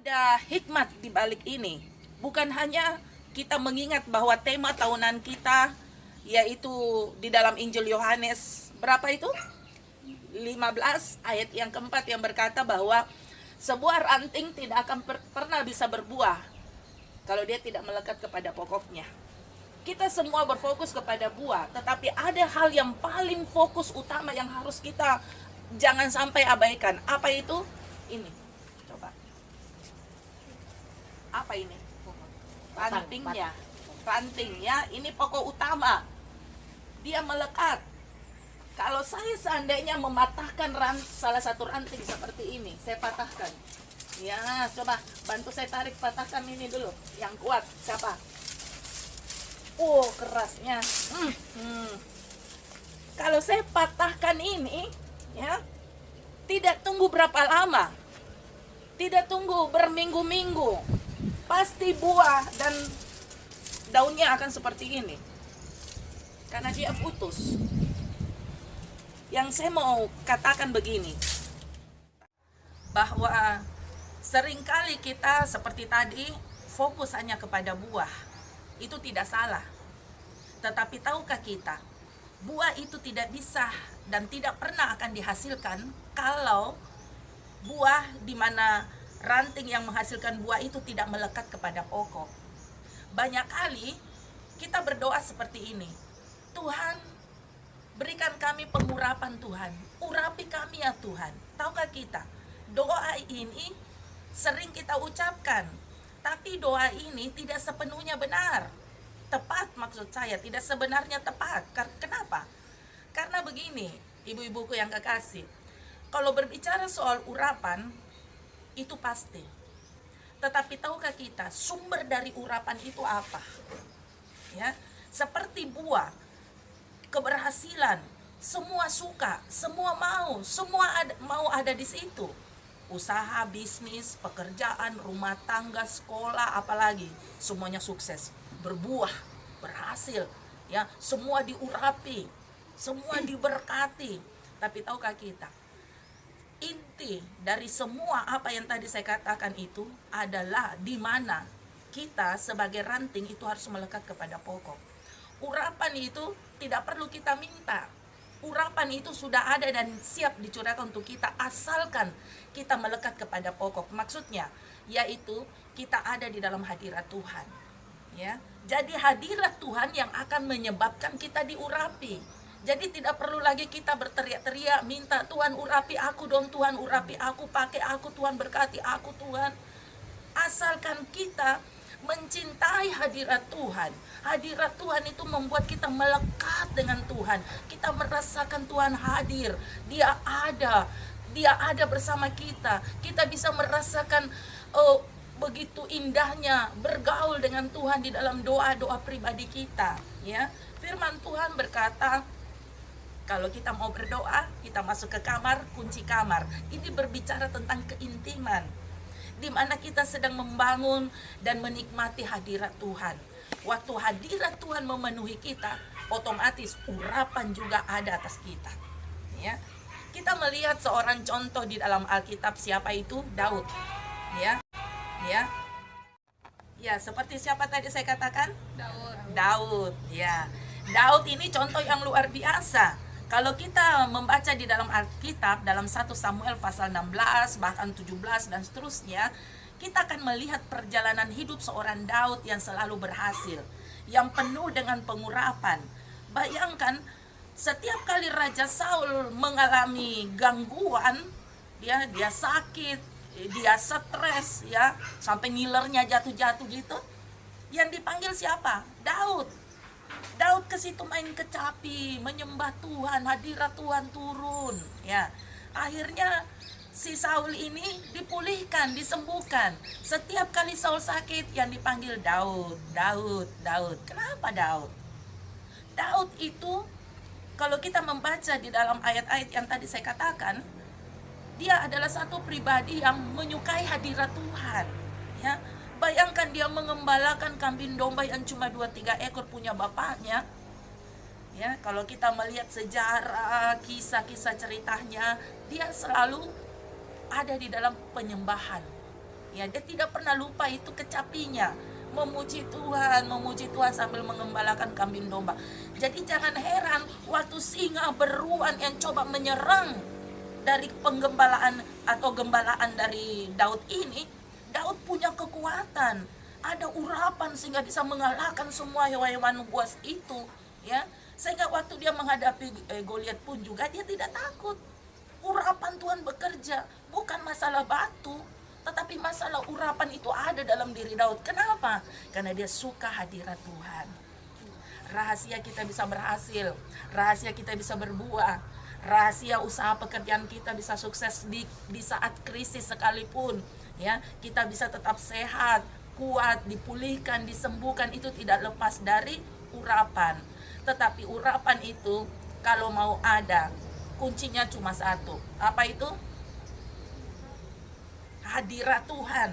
Ada hikmat di balik ini. Bukan hanya kita mengingat bahwa tema tahunan kita yaitu di dalam Injil Yohanes berapa itu? 15 ayat yang keempat yang berkata bahwa sebuah ranting tidak akan pernah bisa berbuah kalau dia tidak melekat kepada pokoknya. Kita semua berfokus kepada buah, tetapi ada hal yang paling fokus utama yang harus kita jangan sampai abaikan. Apa itu? Ini. Coba. Apa ini? Rantingnya. Rantingnya ini pokok utama. Dia melekat. Kalau saya seandainya mematahkan salah satu ranting seperti ini, saya patahkan. Ya, coba bantu saya tarik, patahkan ini dulu. Yang kuat, siapa? Oh, kerasnya. Kalau saya patahkan ini, ya, tidak tunggu berapa lama. Tidak tunggu berminggu-minggu. Pasti buah dan daunnya akan seperti ini. Karena dia putus. Yang saya mau katakan begini, bahwa seringkali kita seperti tadi fokus hanya kepada buah. Itu tidak salah. Tetapi tahukah kita, buah itu tidak bisa dan tidak pernah akan dihasilkan kalau buah di mana ranting yang menghasilkan buah itu tidak melekat kepada pokok. Banyak kali kita berdoa seperti ini, Tuhan, berikan kami pengurapan Tuhan, urapi kami ya Tuhan. Tahukah kita, doa ini sering kita ucapkan, tapi doa ini tidak sepenuhnya benar. Tepat maksud saya, tidak sebenarnya tepat. Kenapa? Karena begini, ibu-ibuku yang kekasih, kalau berbicara soal urapan, itu pasti. Tetapi tahukah kita, sumber dari urapan itu apa? Ya, seperti buah, keberhasilan, semua suka, semua mau, mau ada di situ. Usaha, bisnis, pekerjaan, rumah tangga, sekolah, apalagi semuanya sukses, berbuah, berhasil, ya, semua diurapi, semua diberkati. Tapi tahukah kita, inti dari semua apa yang tadi saya katakan itu adalah di mana kita sebagai ranting itu harus melekat kepada pokok. Urapan itu tidak perlu kita minta. Urapan itu sudah ada dan siap dicurahkan untuk kita, asalkan kita melekat kepada pokok. Maksudnya yaitu kita ada di dalam hadirat Tuhan, ya. Jadi hadirat Tuhan yang akan menyebabkan kita diurapi. Jadi tidak perlu lagi kita berteriak-teriak minta, Tuhan urapi aku dong, Tuhan urapi aku, pakai aku Tuhan, berkati aku Tuhan. Asalkan kita mencintai hadirat Tuhan. Hadirat Tuhan itu membuat kita melekat dengan Tuhan. Kita merasakan Tuhan hadir. Dia ada bersama kita. Kita bisa merasakan begitu indahnya bergaul dengan Tuhan di dalam doa-doa pribadi kita, ya. Firman Tuhan berkata, kalau kita mau berdoa, kita masuk ke kamar, kunci kamar. Ini berbicara tentang keintiman, di mana kita sedang membangun dan menikmati hadirat Tuhan. Waktu hadirat Tuhan memenuhi kita, otomatis urapan juga ada atas kita, ya. Kita melihat seorang contoh di dalam Alkitab, siapa itu? Daud, ya. Ya, seperti siapa tadi saya katakan? Daud, ya. Daud ini contoh yang luar biasa. Kalau kita membaca di dalam Alkitab, dalam 1 Samuel pasal 16, bahkan 17 dan seterusnya, kita akan melihat perjalanan hidup seorang Daud yang selalu berhasil, yang penuh dengan pengurapan. Bayangkan, setiap kali Raja Saul mengalami gangguan, dia sakit, dia stres, ya, sampai ngilernya jatuh-jatuh gitu, yang dipanggil siapa? Daud ke situ main kecapi, menyembah Tuhan, hadirat Tuhan turun, ya. Akhirnya si Saul ini dipulihkan, disembuhkan. Setiap kali Saul sakit yang dipanggil Daud. Kenapa Daud? Daud itu kalau kita membaca di dalam ayat-ayat yang tadi saya katakan, dia adalah satu pribadi yang menyukai hadirat Tuhan, ya. Bayangkan dia mengembalakan kambing domba yang cuma 2-3 ekor punya bapaknya. Ya, kalau kita melihat sejarah, kisah-kisah ceritanya, dia selalu ada di dalam penyembahan. Ya, dia tidak pernah lupa itu kecapinya. Memuji Tuhan sambil mengembalakan kambing domba. Jadi jangan heran waktu singa beruang yang coba menyerang dari penggembalaan atau gembalaan dari Daud ini, Daud punya kekuatan, ada urapan sehingga bisa mengalahkan semua hewan-hewan buas itu, ya. Sehingga waktu dia menghadapi Goliat pun juga dia tidak takut. Urapan Tuhan bekerja, bukan masalah batu, tetapi masalah urapan itu ada dalam diri Daud. Kenapa? Karena dia suka hadirat Tuhan. Rahasia kita bisa berhasil, rahasia kita bisa berbuah, rahasia usaha pekerjaan kita bisa sukses di saat krisis sekalipun, ya. Kita bisa tetap sehat, kuat, dipulihkan, disembuhkan, itu tidak lepas dari urapan. Tetapi urapan itu kalau mau ada, kuncinya cuma satu. Apa itu? Hadirat Tuhan.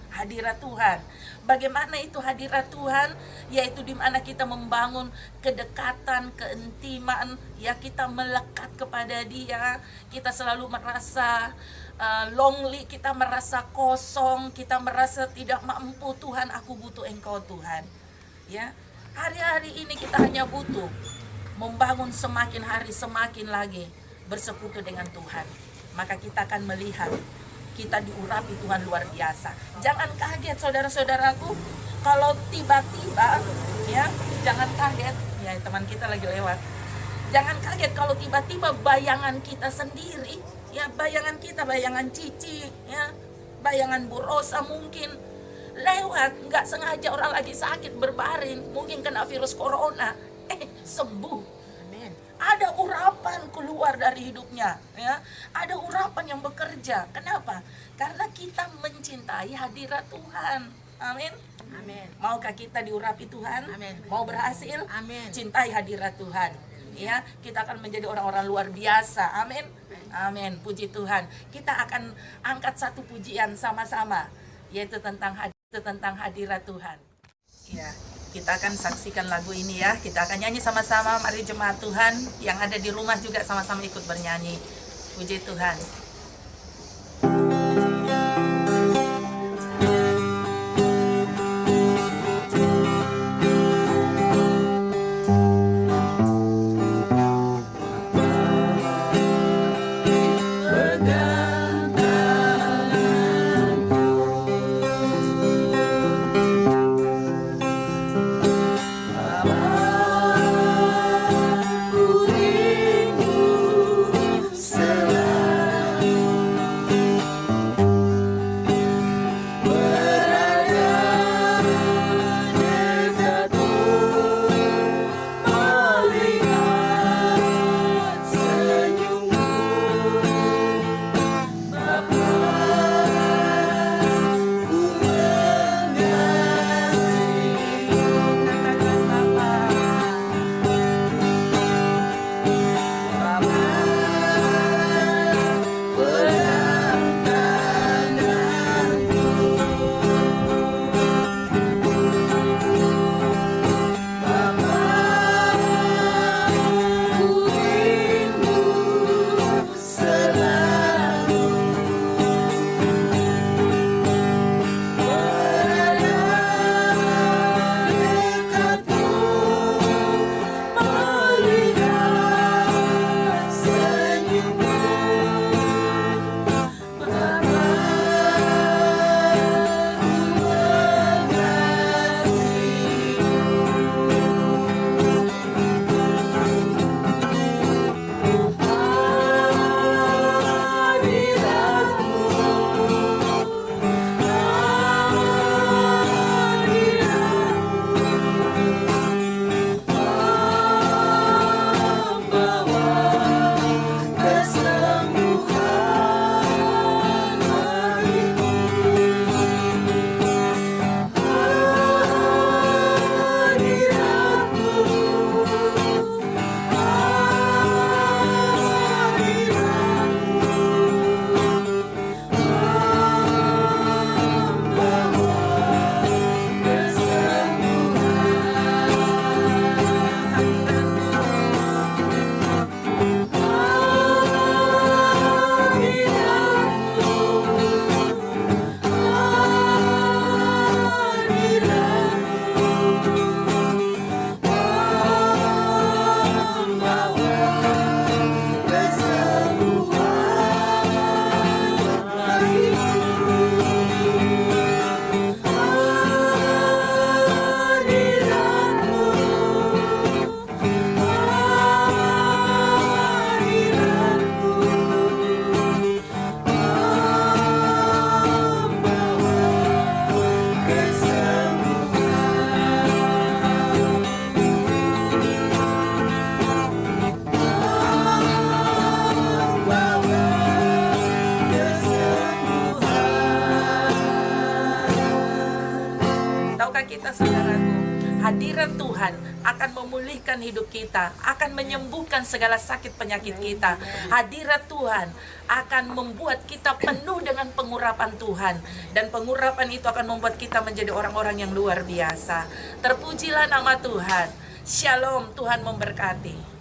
Hadirat Tuhan. Bagaimana itu hadirat Tuhan? Yaitu di mana kita membangun kedekatan, keintiman, ya, kita melekat kepada Dia. Kita selalu merasa lonely, kita merasa kosong, kita merasa tidak mampu. Tuhan, aku butuh Engkau Tuhan. Ya, hari-hari ini kita hanya butuh membangun semakin hari semakin lagi bersekutu dengan Tuhan. Maka kita akan melihat kita diurapi Tuhan luar biasa. Jangan kaget saudara-saudaraku kalau tiba-tiba, ya, jangan kaget, ya, teman kita lagi lewat. Jangan kaget kalau tiba-tiba bayangan kita sendiri, ya, bayangan kita, bayangan Cici, ya, bayangan Bu Rosa mungkin lewat, nggak sengaja orang lagi sakit berbaring, mungkin kena virus corona, sembuh. Ada urapan keluar dari hidupnya, ya. Ada urapan yang bekerja. Kenapa? Karena kita mencintai hadirat Tuhan. Amin. Amin. Maukah kita diurapi Tuhan? Amin. Mau berhasil? Amin. Cintai hadirat Tuhan. Ya, kita akan menjadi orang-orang luar biasa. Amin. Amin. Puji Tuhan. Kita akan angkat satu pujian sama-sama, yaitu tentang hadirat Tuhan. Ya. Kita akan saksikan lagu ini, ya. Kita akan nyanyi sama-sama. Mari jemaat Tuhan yang ada di rumah juga sama-sama ikut bernyanyi. Puji Tuhan. Selalu Hadirat Tuhan akan memulihkan hidup kita, akan menyembuhkan segala sakit penyakit kita. Hadirat Tuhan akan membuat kita penuh dengan pengurapan Tuhan, dan pengurapan itu akan membuat kita menjadi orang-orang yang luar biasa. Terpujilah nama Tuhan. Shalom, Tuhan memberkati.